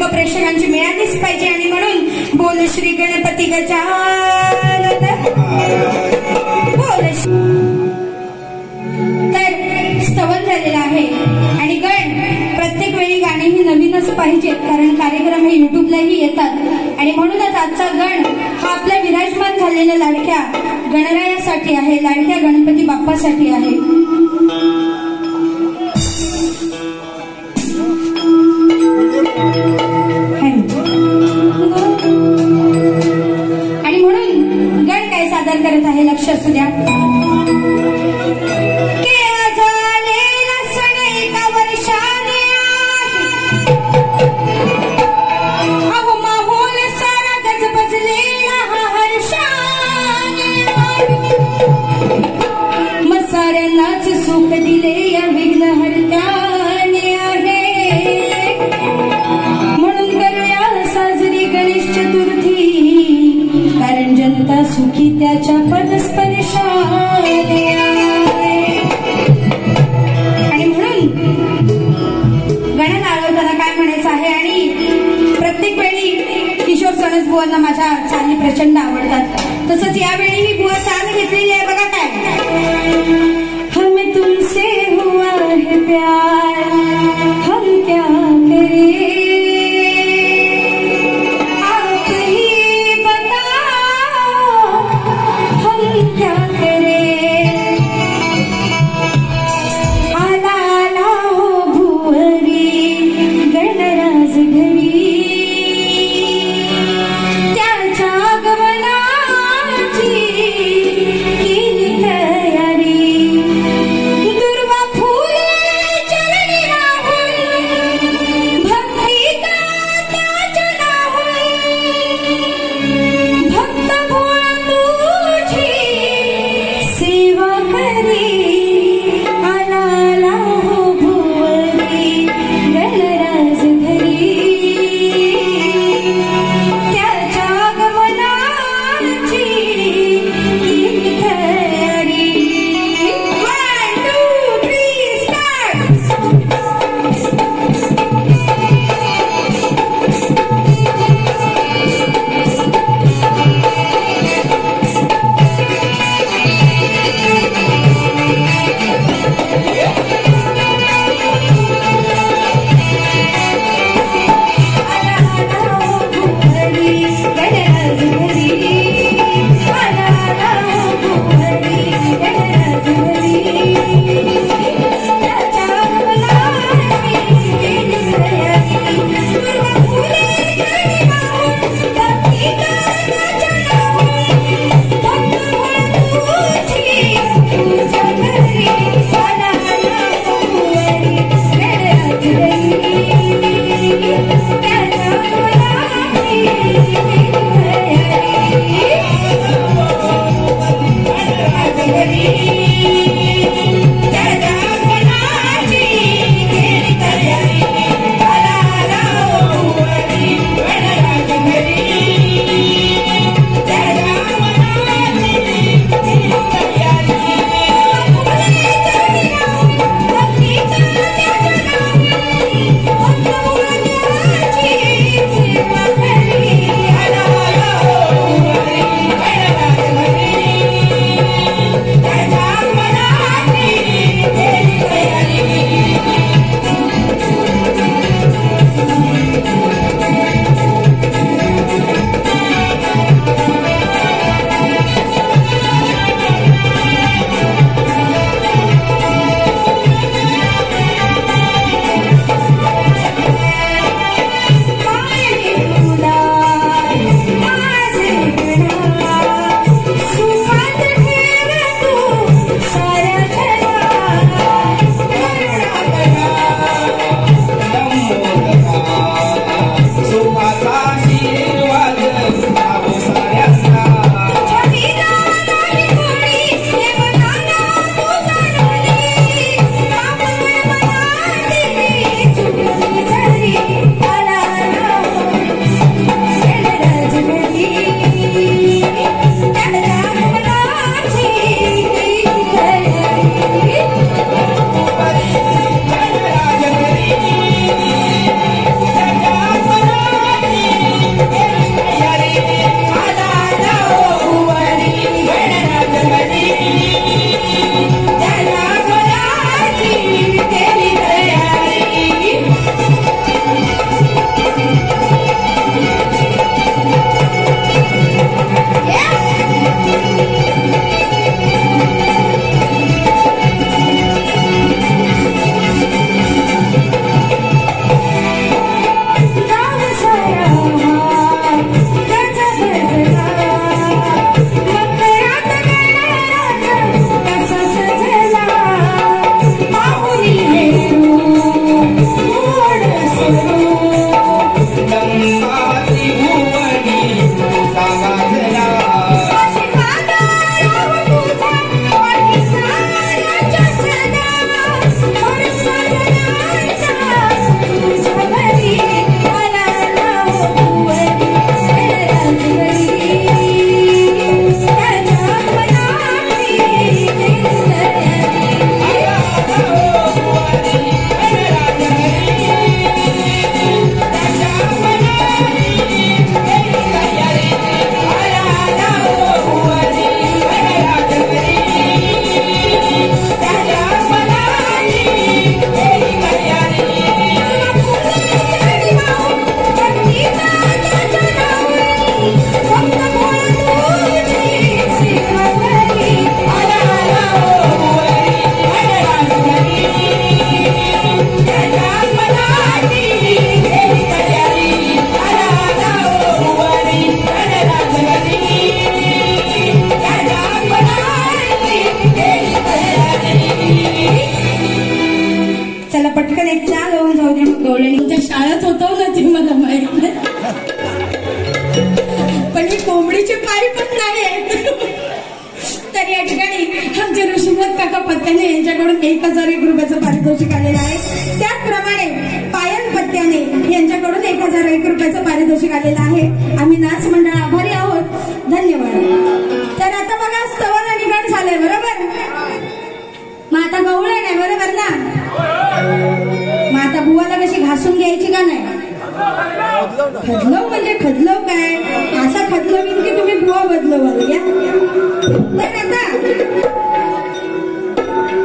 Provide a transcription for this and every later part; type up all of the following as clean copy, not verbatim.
प्रेक्षकांची मिळालीच पाहिजे आणि म्हणून बोल श्री गणपती गजानन बोल। तर स्तवन झालेला आहे आणि गण प्रत्येक वेळी गाणी ही नवीनच पाहिजेत, कारण कार्यक्रम हे युट्यूबलाही येतात आणि म्हणूनच आजचा गण हा आपल्या विराजमान झालेल्या लाडक्या गणरायासाठी आहे, लाडक्या गणपती बाप्पासाठी आहे. आणि म्हणून गण काय सादर करत आहे, लक्ष असू द्या. साऱ्यांनाच सुख दिले या विघ्नहर्त्याने आहे. म्हणून करूया साजरी गणेश चतुर्थी, कारण जनता सुखी त्याच्या पदस्पर्शाने आहे. आणि म्हणून गणाला आळवताना काय म्हणायचं आहे. आणि प्रत्येक वेळी किशोर सणस बुवांना माझ्या चाली प्रचंड आवडतात. तसंच यावेळी मी बुवा चाल घेतलेली आहे बघा काय. हमें तुमसे हुआ है प्यार, हम क्या करें, आप ही बताओ हम क्या करें. आला आला हो भुवरी गणराज घरी, त्याच्या आगमनाची काका पत्त्याने यांच्याकडून 1001 रुपयाचं पारितोषिक आलेलं आहे. त्याचप्रमाणे पायल पत्त्याने यांच्याकडून 1001 रुपयाचं पारितोषिक आलेलं आहे. आम्ही नाच मंडळ आभारी आहोत. धन्यवाद. तर आता बघा स्तवन आणि गाण झालंय बरोबर. मग आता गवळण आहे बरोबर ना. मग आता बुवाला कशी घासून घ्यायची का नाही. खदलव म्हणजे खदलव काय असा खदलवीन की तुम्ही बुवा बदलवाल या. तर आता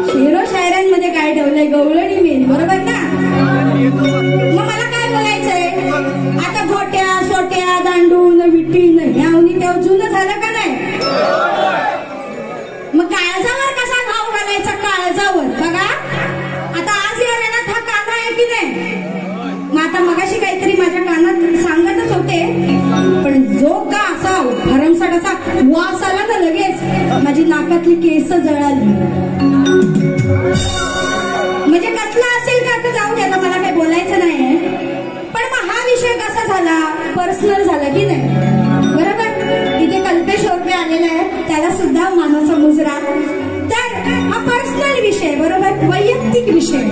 शेरो शायरांमध्ये काय ठेवलंय गवळणी मेन बरोबर ना. मग मला काय बोलायचंय आता गोट्या सोट्या दांडून विटीन ह्यावनी तेव्हा जुनं झालं का नाही. मग काळजावर कसा घाव घालायचा काळजावर बघा. आता आज या वेळात हा काना आहे की नाही. मग आता मगाशी काहीतरी माझ्या कानात सांगतच होते पण जो का असा भरमसाठ असा वास आला ना लगेच माझी नाकातली केस जळाली. म्हणजे कसला असेल का आता जाऊ द्या मला काही बोलायचं नाही. पण मग हा विषय कसा झाला पर्सनल झाला की नाही बरोबर. इथे कल्पेश ओरपे आलेला आहे त्याला सुद्धा मानाचा मुजरा. तर हा पर्सनल विषय बरोबर वैयक्तिक विषय.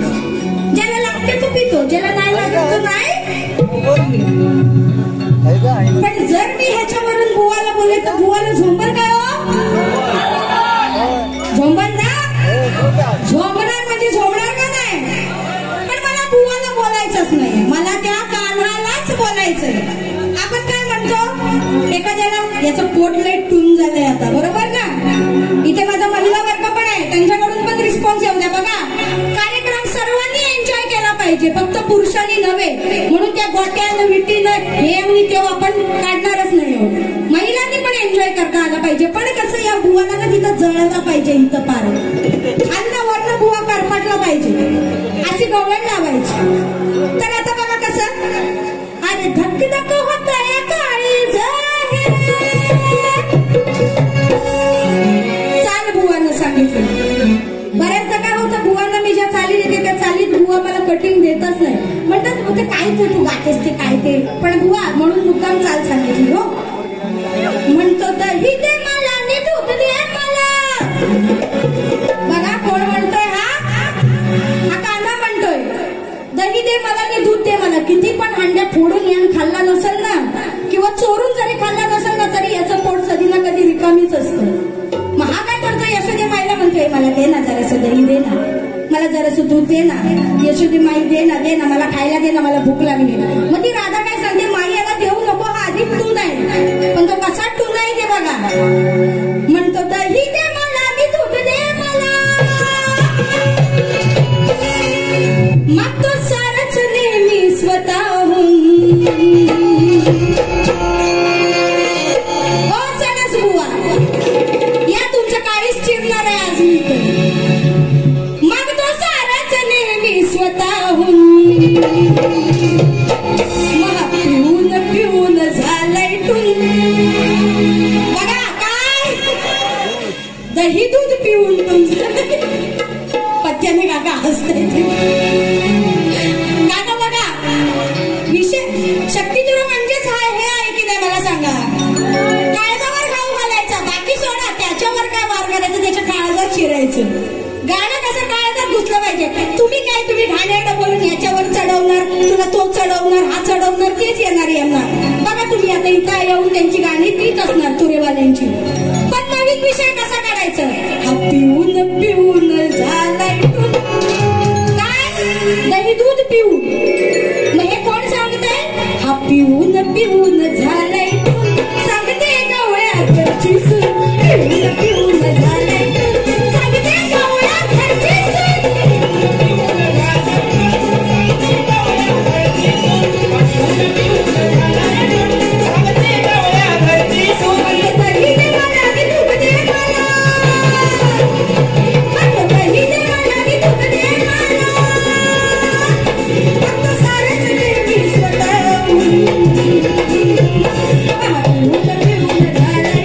ज्याला लागते तो पितो ज्याला नाही लागत तो नाही. पण जर मी ह्याच्यावरून बुवाला बोलले तर बुवाला झोंबर काय हो झोंबर ना. झोंबणार म्हणजे झोंबणार का नाही. पण मला बुवाला बोलायचंच नाही. मला त्या कान्हालाच बोलायचंय. आपण काय म्हणतो एखाद्याला याचं पोट लय टून झालंय आता बरोबर ना. इथे माझा महिला वर्ग पण आहे त्यांच्याकडून पण रिस्पॉन्स येऊ द्या. बघा कार्यक्रम सर्वांनी एन्जॉय केला पाहिजे फक्त पुरुषांनी नव्हे. म्हणून त्या गोट्यानं विटीनं हे आणि तेव्हा आपण काढणारच नाही. महिलांनी पण एन्जॉय करता आला पाहिजे. पण कसं या बुवाला ना तिथं जळला पाहिजे. इथं पार अन्न वर्ण बुवा करपाटला पाहिजे अशी गवळण लावायची. तर आता बघा कसं अरे धक धक होत काळी चाल बुवानं सांगितलं. बऱ्याचदा काय होतं बुवांना मी ज्या चाली देते त्या चालीत बुवा मला कटिंग देतच नाही. म्हणतात ते काय तू गातेस ते काय ते. पण बुवा म्हणून मुद्दाम चाल सांगितली हो. म्हणतो दही दे मला आणि दूध दे मला. बघा कोण म्हणतोय हा कान्हा म्हणतोय दही दे मला आणि दूध दे मला. किती पण हांड्या फोडून यान खाल्ला नसेल ना किंवा चोरून जरी खाल्ला नसेल ना तरी याचं पोट कधी ना कधी रिकामीच असतं. मग हा काय करतोय यशोदे माईला म्हणतोय मला दे ना जरासं दही दे ना मला जरासं दूध दे ना. यशोदे माई दे ना मला खायला दे ना मला भूक लागली. मग ती राधा काय सांगते माई याला देऊ नको हा अधिक टून आहे. पण तो कसा टून आहे ते बघा. म्हणतो दही दे मला आणि दूध दे मला. मग तो सारच नेहमी स्वतःहून ओ सणस बुवा या तुमच्या काळीच चिरणार आहे आज मी. मग तो सारच नेहमी स्वतःहून मग पिऊन पिऊन झालंय टून. बघा काय दही दूध पिऊन टून. पत्त्याने काका हसते काका. बघा विषय शक्तिदेव म्हणजेच हे आहे की नाही मला सांगा. काळजावर घाव घालायचा बाकी सोडा त्याच्यावर काय वार करायचं त्याच्या काळजात चिरायचं. गाणं कसं काळजात घुसलं पाहिजे. तुम्ही घाणेरडं बोलून याच्यावर चढवणार तुला तो चढवणार हा चढवणार तेच येणार यांना. बघा तुम्ही आता इथं येऊन त्यांची गाणी तीच असणार तुरेवाल्यांची. पण नवीन विषय कसा काढायचं. हा पिऊन पिऊन झालाय काय दही दूध पिऊन. मग हे कोण सांगतंय हा पिऊन पिऊन झालाय सांगते गवळ्या घरची सून. पिऊन पिऊन झालाय सांगते गवळ्या घरची सून. दही दे मला आणि दूध दे मला. दही दे मला आणि दूध दे मला. फक्त सारच नेहमी स्वतःहून. पिऊन पिऊन झालाय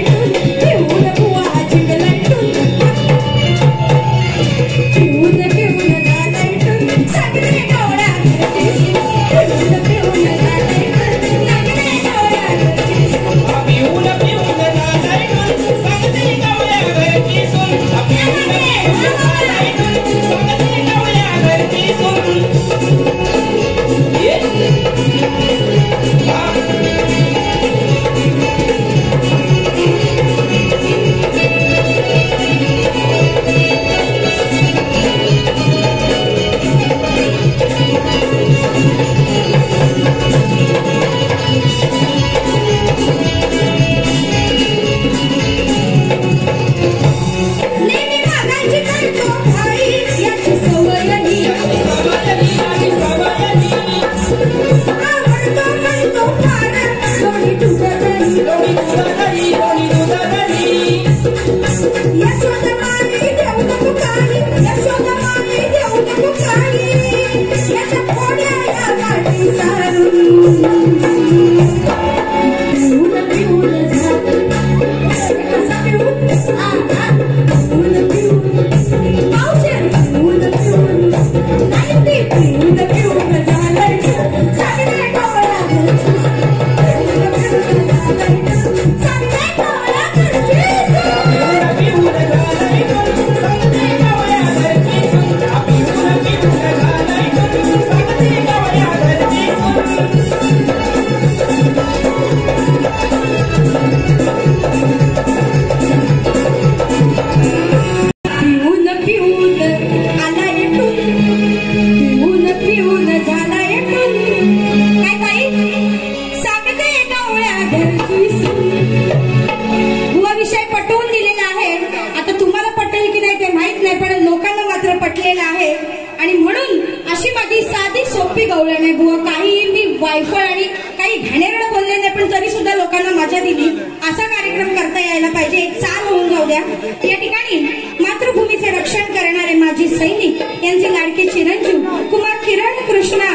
आणि म्हणून अशी माझी साधी सोपी गवळण आहे बुवा. काही मी वायफळ आणि काही घाणेरडं बोलले नाही, पण तरी सुद्धा लोकांना मजा दिली. असा कार्यक्रम करता यायला पाहिजे. एक चाल होऊन जाऊ द्या. या ठिकाणी मातृभूमीचे रक्षण करणारे माजी सैनिक यांचे लाडके चिरंजीव कुमार किरण कृष्णा,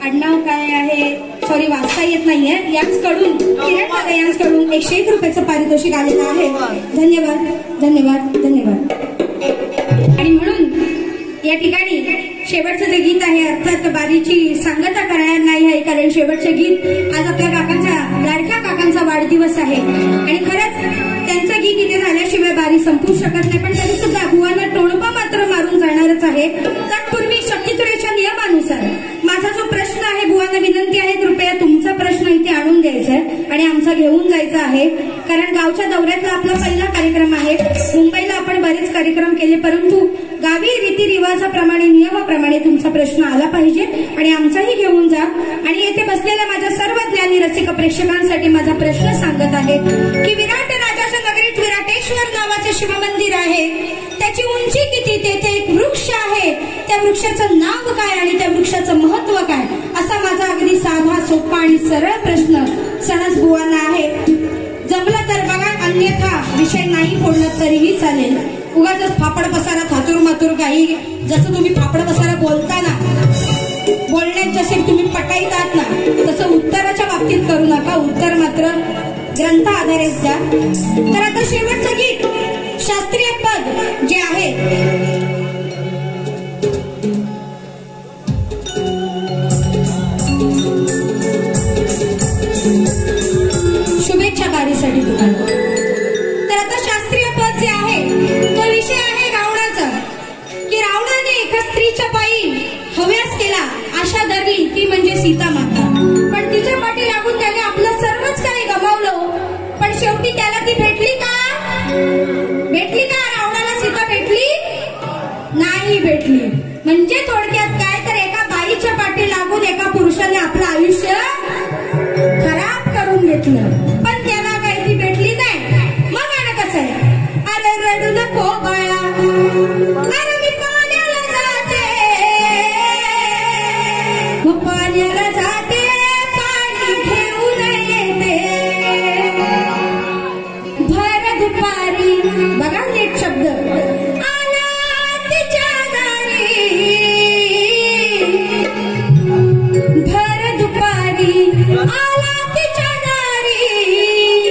आडनाव काय आहे सॉरी वाचता येत नाहीये, यांच्याकडून किरण दादा यांच्याकडून 101 रुपयाचं पारितोषिक आलेलं आहे. धन्यवाद धन्यवाद धन्यवाद. आणि म्हणून या ठिकाणी शेवटचं जे गीत आहे, अर्थात बारीची सांगता करणार नाही आहे, कारण शेवटचं गीत आज आपल्या काकांचा, लाडक्या काकांचा वाढदिवस आहे आणि खरंच त्यांचं गीत इथे झाल्याशिवाय बारी संपू शकत नाही. पण तरी सुद्धा भुवांना टोळपा मात्र मारून जाणारच आहे. तत्पूर्वी शक्तितुरेच्या नियमानुसार माझा जो प्रश्न आहे, भुवांना विनंती आहे कृपया तुमचा प्रश्न इथे आणून द्यायचा आहे आणि आमचा घेऊन जायचा आहे. कारण गावच्या दौऱ्यातला आपला पहिला कार्यक्रम आहे. मुंबईला आपण बरेच कार्यक्रम केले, परंतु गावी रीतिरिवाजाप्रमाणे नियमाप्रमाणे तुमचा प्रश्न आला पाहिजे आणि आमचाही घेऊन जा. आणि येथे बसलेल्या माझ्या सर्व ज्ञानी रसिक प्रेक्षकांसाठी माझा प्रश्न सांगत आहे की विराट राजाच्या नगरीत विराटेश्वर नावाचे शिवमंदिर आहे. त्याची उंची किती, तेथे एक वृक्ष आहे, त्या वृक्षाचं नाव काय आणि त्या वृक्षाचं महत्व काय, असा माझा अगदी साधा सोपा आणि सरळ प्रश्न सणस बुवांना आहे. जमलं तर बघा, अन्यथा विषय नाही फोडलं तरीही चालेल. उगाच फापड पसारा थातूर मातूर काही, जसं तुम्ही फापड पसारा बोलताना बोलण्यात जसे तुम्ही पटाईतात ना, तसं उत्तराच्या बाबतीत करू नका. उत्तर मात्र ग्रंथ आधारित द्या. तर आता शेवटचं गीत शास्त्रीय पद जे आहे, शुभेच्छा गाडीसाठी तुम्हाला. तर आता शास्त्रीय पद जे आहे तो विषय आहे रावणाचा, की रावणाने एका स्त्रीच्या पायी हव्यास केला, आशा धरली, ती म्हणजे सीता माता. पण तिच्या पाठी लागून त्याने आपलं सर्वच काही गमावलं. पण शेवटी त्याला ती भेटली का? भेटली का? रावणाला सीता भेटली नाही भेटली. म्हणजे थोडक्यात काय, तर एका बाईच्या पाठी लागून एका पुरुषाने आपलं आयुष्य खराब करून घेतलं, पण त्याला काही ती भेटली नाही. मग गाणं कसं आहे, अरे रडू नको बाळा, अरे मी पाण्याला जाते, मग पाण्याला जाते, पाणी घेऊन येते भर दुपारी. बघा नीट शब्द, आला तिच्या दारी भर दुपारी, आला तिच्या दारी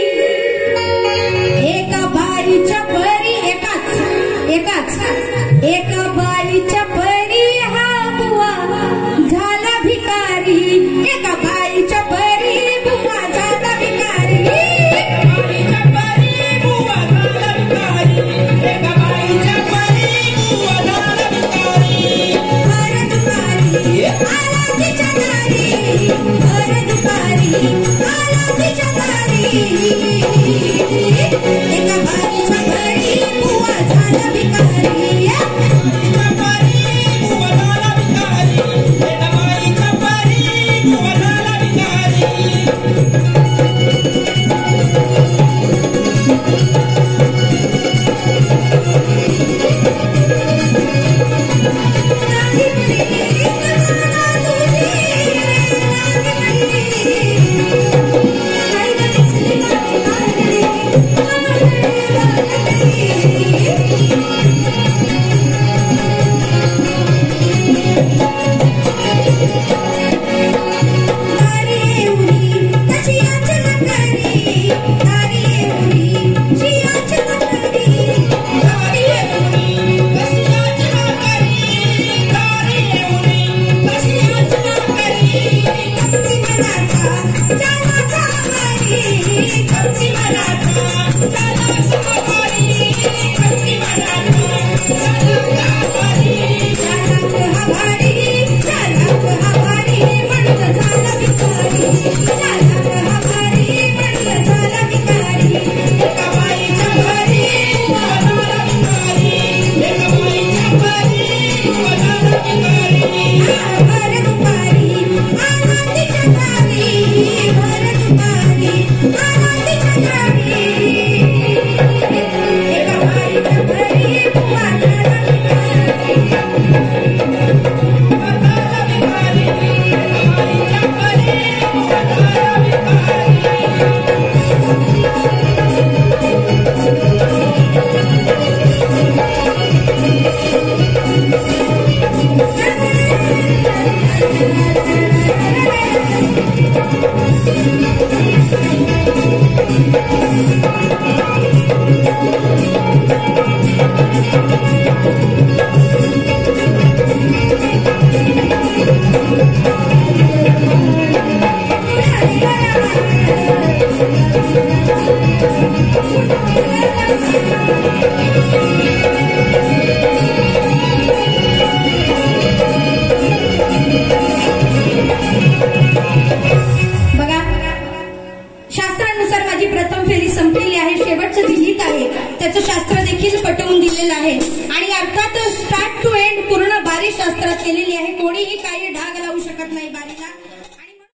त्याचं शास्त्र देखील पटवून दिलेलं आहे आणि अर्थात स्टार्ट टू एंड पूर्ण बारी शास्त्रात केलेली आहे. कोणीही काही ढाग